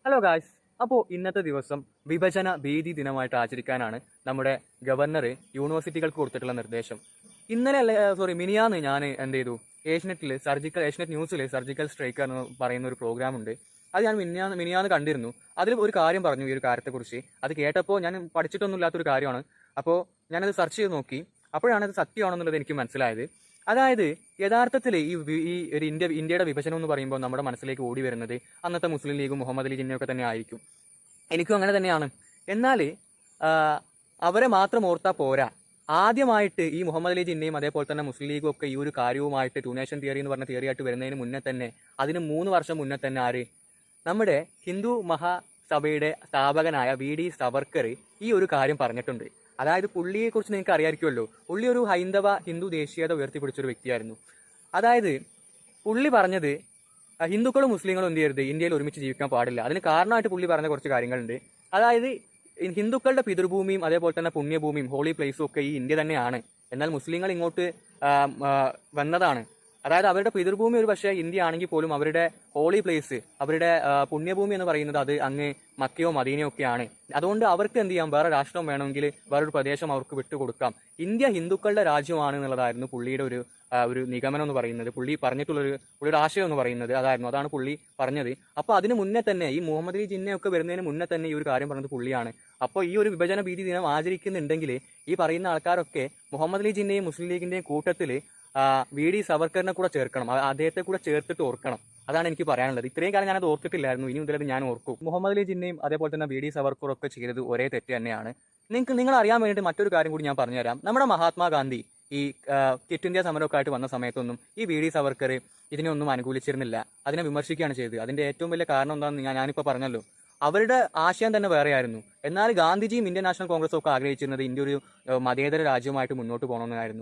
Hello guys. അപ്പോൾ ഇന്നത്തെ ദിവസം വിഭജന ഭീതി ദിനമായിട്ട് ആചരിക്കാനാണ് നമ്മുടെ ഗവർണർ യൂണിവേഴ്സിറ്റികൾക്ക് കൊടുത്തിട്ടുള്ള നിർദ്ദേശം. ഇന്നലെ മിനിയാന്ന് ഞാൻ എന്ത് ചെയ്തു, ഏഷ്യനെറ്റ് ന്യൂസിൽ സർജിക്കൽ സ്ട്രൈക്ക് എന്ന് പറയുന്ന ഒരു പ്രോഗ്രാം ഉണ്ട്. അത് ഞാൻ മിനിയാന്ന് കണ്ടിരുന്നു. അതിൽ ഒരു കാര്യം പറഞ്ഞു, ഈ ഒരു കാര്യത്തെക്കുറിച്ച്. അത് കേട്ടപ്പോൾ ഞാൻ പഠിച്ചിട്ടൊന്നും ഇല്ലാത്തൊരു കാര്യമാണ്. അപ്പോൾ ഞാനത് സെർച്ച് ചെയ്ത് നോക്കി. അപ്പോഴാണ് അത് സത്യമാണെന്നുള്ളത് എനിക്ക് മനസ്സിലായത്. അതായത് യഥാർത്ഥത്തിൽ ഈ ഒരു ഇന്ത്യയുടെ വിഭജനം എന്ന് പറയുമ്പോൾ നമ്മുടെ മനസ്സിലേക്ക് ഓടി വരുന്നത് അന്നത്തെ മുസ്ലിം ലീഗും മുഹമ്മദ് അലി ജിന്നയൊക്കെ തന്നെ ആയിരിക്കും. എനിക്കും അങ്ങനെ തന്നെയാണ്. എന്നാൽ അവരെ മാത്രം ഓർത്താൽ പോരാ. ആദ്യമായിട്ട് ഈ മുഹമ്മദ് അലി ജിന്നയും അതേപോലെ തന്നെ മുസ്ലിം ലീഗും ഒക്കെ ഈ ഒരു കാര്യവുമായിട്ട് ടു നേഷൻ തിയറി എന്ന് പറഞ്ഞ തിയറി ആയിട്ട് വരുന്നതിന് മുന്നേ തന്നെ, അതിന് 3 വർഷം മുന്നേ തന്നെ നമ്മുടെ ഹിന്ദു മഹാസഭയുടെ സ്ഥാപകനായ വി.ഡി. സവർക്കർ ഈ ഒരു കാര്യം പറഞ്ഞിട്ടുണ്ട്. അതായത് പുള്ളിയെക്കുറിച്ച് നിങ്ങൾക്ക് അറിയാമായിരിക്കുമല്ലോ. പുള്ളി ഒരു ഹിന്ദു ദേശീയത ഉയർത്തിപ്പിടിച്ചൊരു വ്യക്തിയായിരുന്നു. അതായത് പുള്ളി പറഞ്ഞത് ഹിന്ദുക്കളും മുസ്ലിങ്ങളും എന്ത് ചെയ്യരുത്, ഇന്ത്യയിൽ ഒരുമിച്ച് ജീവിക്കാൻ പാടില്ല. അതിന് കാരണമായിട്ട് പുള്ളി പറഞ്ഞ കുറച്ച് കാര്യങ്ങളുണ്ട്. അതായത് ഹിന്ദുക്കളുടെ പിതൃഭൂമിയും അതേപോലെ തന്നെ പുണ്യഭൂമിയും ഹോളി പ്ലേസും ഒക്കെ ഈ ഇന്ത്യ തന്നെയാണ്. എന്നാൽ മുസ്ലിങ്ങൾ ഇങ്ങോട്ട് വന്നതാണ്. അതായത് അവരുടെ പിതൃഭൂമി ഒരു പക്ഷേ ഇന്ത്യ ആണെങ്കിൽ പോലും അവരുടെ ഹോളി പ്ലേസ്, അവരുടെ പുണ്യഭൂമി എന്ന് പറയുന്നത് അത് അങ്ങ് മക്കയോ മദീനയോ ഒക്കെയാണ്. അതുകൊണ്ട് അവർക്ക് എന്ത് ചെയ്യാം, വേറെ രാഷ്ട്രം വേണമെങ്കിൽ വേറൊരു പ്രദേശം അവർക്ക് വിട്ടുകൊടുക്കാം. ഇന്ത്യ ഹിന്ദുക്കളുടെ രാജ്യമാണ് എന്നുള്ളതായിരുന്നു പുള്ളിയുടെ ഒരു നിഗമനം എന്ന് പറയുന്നത്. പുള്ളിയുടെ ആശയം എന്ന് പറയുന്നത് അതാണ് പുള്ളി പറഞ്ഞത്. അപ്പോൾ അതിന് മുന്നേ തന്നെ ഈ മുഹമ്മദ് അലി ജിന്നയൊക്കെ വരുന്നതിന് മുന്നേ തന്നെ ഈ ഒരു കാര്യം പറഞ്ഞത് പുള്ളിയാണ്. അപ്പോൾ ഈ ഒരു വിഭജന ഭീതി ദിനം ആചരിക്കുന്നുണ്ടെങ്കിൽ ഈ പറയുന്ന ആൾക്കാരൊക്കെ മുഹമ്മദ് അലി ജിന്നയും മുസ്ലിം ലീഗിന്റെയും കൂട്ടത്തിൽ വി.ഡി. സവർക്കറിനെ കൂടെ ചേർക്കണം, അദ്ദേഹത്തെ കൂടെ ചേർത്തിട്ട് ഓർക്കണം. അതാണ് എനിക്ക് പറയാനുള്ളത്. ഇത്രയും കാലം ഞാനത് ഓർത്തിട്ടില്ലായിരുന്നു. ഇനി മുതലത് ഞാൻ ഓർക്കും. മുഹമ്മദ് അലി ജിന്നയും അതേപോലെ തന്നെ വി.ഡി. സവർക്കറും ഒക്കെ ചെയ്തത് ഒരേ തെറ്റ് തന്നെയാണ്. നിങ്ങൾ അറിയാൻ വേണ്ടിയിട്ട് മറ്റൊരു കാര്യം കൂടി ഞാൻ പറഞ്ഞുതരാം. നമ്മുടെ മഹാത്മാഗാന്ധി ഈ ക്വിറ്റ് ഇന്ത്യ സമരമൊക്കെ ആയിട്ട് വന്ന സമയത്തൊന്നും ഈ വി.ഡി. സവർക്കർ ഇതിനൊന്നും അനുകൂലിച്ചിരുന്നില്ല, അതിനെ വിമർശിക്കുകയാണ് ചെയ്തത്. അതിന്റെ ഏറ്റവും വലിയ കാരണം എന്താണെന്ന് ഞാനിപ്പോൾ പറഞ്ഞല്ലോ. അവരുടെ ആശയം തന്നെ വേറെയായിരുന്നു. എന്നാൽ ഗാന്ധിജിയും ഇന്ത്യൻ നാഷണൽ കോൺഗ്രസും ഒക്കെ ആഗ്രഹിച്ചിരുന്നത് ഇന്ത്യ ഒരു മതേതര രാജ്യമായിട്ട് മുന്നോട്ട് പോകണമെന്നായിരുന്നു.